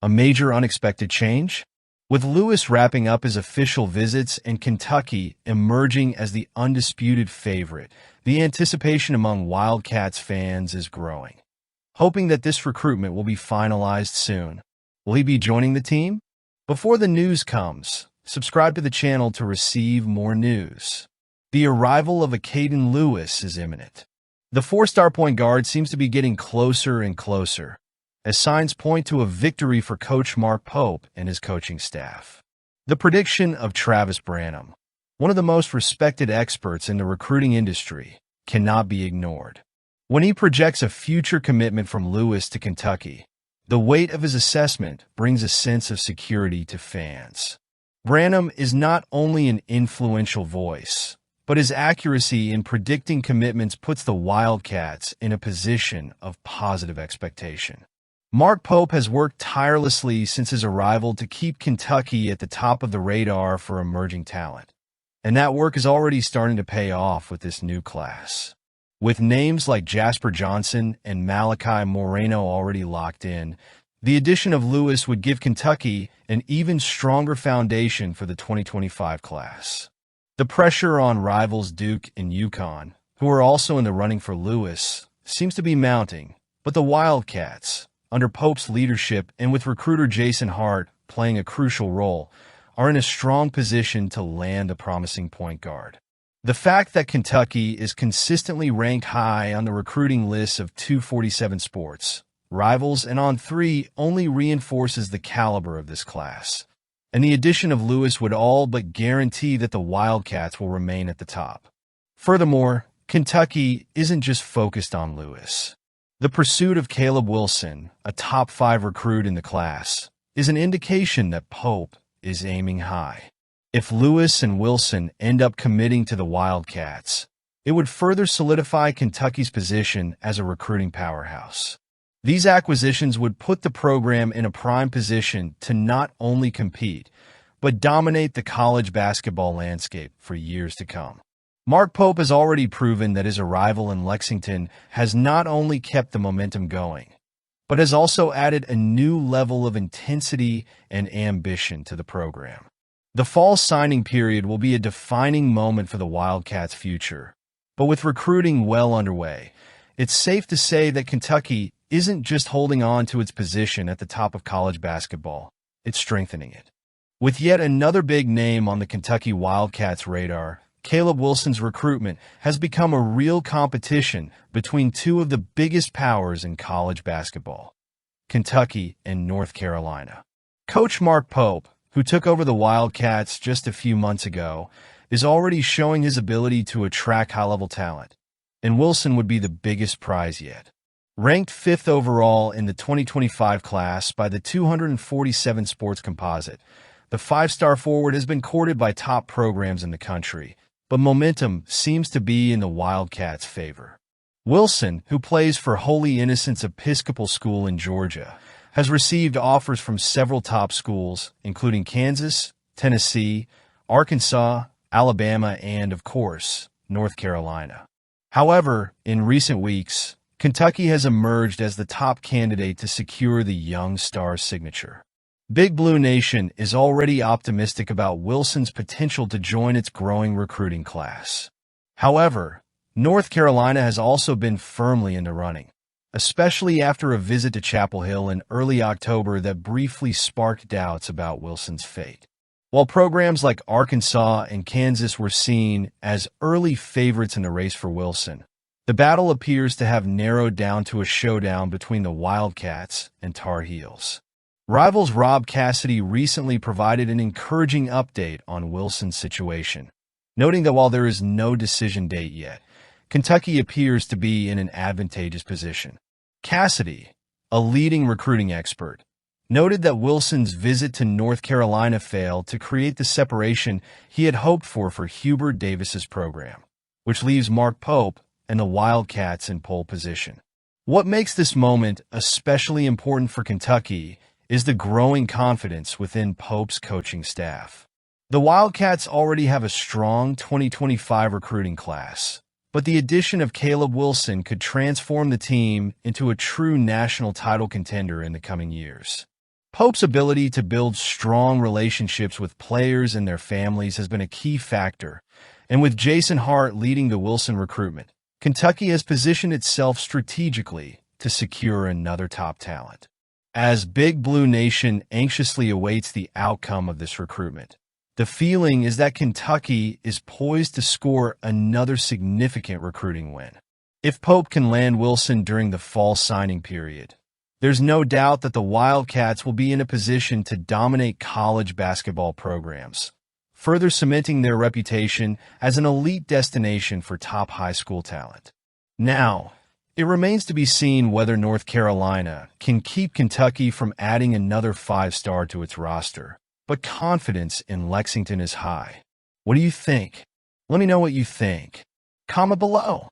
A major unexpected change? With Lewis wrapping up his official visits and Kentucky emerging as the undisputed favorite, the anticipation among Wildcats fans is growing. Hoping that this recruitment will be finalized soon. Will he be joining the team? Before the news comes, subscribe to the channel to receive more news. The arrival of a Caden Lewis is imminent. The four-star point guard seems to be getting closer and closer, as signs point to a victory for Coach Mark Pope and his coaching staff. The prediction of Travis Branham, one of the most respected experts in the recruiting industry, cannot be ignored. When he projects a future commitment from Lewis to Kentucky, the weight of his assessment brings a sense of security to fans. Branham is not only an influential voice, but his accuracy in predicting commitments puts the Wildcats in a position of positive expectation. Mark Pope has worked tirelessly since his arrival to keep Kentucky at the top of the radar for emerging talent, and that work is already starting to pay off with this new class. With names like Jasper Johnson and Malachi Moreno already locked in, the addition of Lewis would give Kentucky an even stronger foundation for the 2025 class. The pressure on rivals Duke and UConn, who are also in the running for Lewis, seems to be mounting, but the Wildcats, under Pope's leadership and with recruiter Jason Hart playing a crucial role, are in a strong position to land a promising point guard. The fact that Kentucky is consistently ranked high on the recruiting lists of 247 Sports, Rivals, and On3 only reinforces the caliber of this class, and the addition of Lewis would all but guarantee that the Wildcats will remain at the top. Furthermore, Kentucky isn't just focused on Lewis. The pursuit of Caleb Wilson, a top 5 recruit in the class, is an indication that Pope is aiming high. If Lewis and Wilson end up committing to the Wildcats, it would further solidify Kentucky's position as a recruiting powerhouse. These acquisitions would put the program in a prime position to not only compete, but dominate the college basketball landscape for years to come. Mark Pope has already proven that his arrival in Lexington has not only kept the momentum going, but has also added a new level of intensity and ambition to the program. The fall signing period will be a defining moment for the Wildcats' future, but with recruiting well underway, it's safe to say that Kentucky isn't just holding on to its position at the top of college basketball, it's strengthening it. With yet another big name on the Kentucky Wildcats' radar, Caleb Wilson's recruitment has become a real competition between two of the biggest powers in college basketball, Kentucky and North Carolina. Coach Mark Pope, who took over the Wildcats just a few months ago, is already showing his ability to attract high-level talent, and Wilson would be the biggest prize yet. Ranked 5th overall in the 2025 class by the 247 Sports Composite, the 5-star forward has been courted by top programs in the country, but momentum seems to be in the Wildcats' favor. Wilson, who plays for Holy Innocents Episcopal School in Georgia, has received offers from several top schools, including Kansas, Tennessee, Arkansas, Alabama, and, of course, North Carolina. However, in recent weeks, Kentucky has emerged as the top candidate to secure the young star's signature. Big Blue Nation is already optimistic about Wilson's potential to join its growing recruiting class. However, North Carolina has also been firmly in the running, especially after a visit to Chapel Hill in early October that briefly sparked doubts about Wilson's fate. While programs like Arkansas and Kansas were seen as early favorites in the race for Wilson, the battle appears to have narrowed down to a showdown between the Wildcats and Tar Heels. Rivals Rob Cassidy recently provided an encouraging update on Wilson's situation, noting that while there is no decision date yet, Kentucky appears to be in an advantageous position. Cassidy, a leading recruiting expert, noted that Wilson's visit to North Carolina failed to create the separation he had hoped for Hubert Davis's program, which leaves Mark Pope and the Wildcats in pole position. What makes this moment especially important for Kentucky is the growing confidence within Pope's coaching staff. The Wildcats already have a strong 2025 recruiting class, but the addition of Caleb Wilson could transform the team into a true national title contender in the coming years. Pope's ability to build strong relationships with players and their families has been a key factor, and with Jason Hart leading the Wilson recruitment, Kentucky has positioned itself strategically to secure another top talent. As Big Blue Nation anxiously awaits the outcome of this recruitment, the feeling is that Kentucky is poised to score another significant recruiting win. If Pope can land Wilson during the fall signing period, there's no doubt that the Wildcats will be in a position to dominate college basketball programs, further cementing their reputation as an elite destination for top high school talent. Now, it remains to be seen whether North Carolina can keep Kentucky from adding another 5-star to its roster, but confidence in Lexington is high. What do you think? Let me know what you think. Comment below.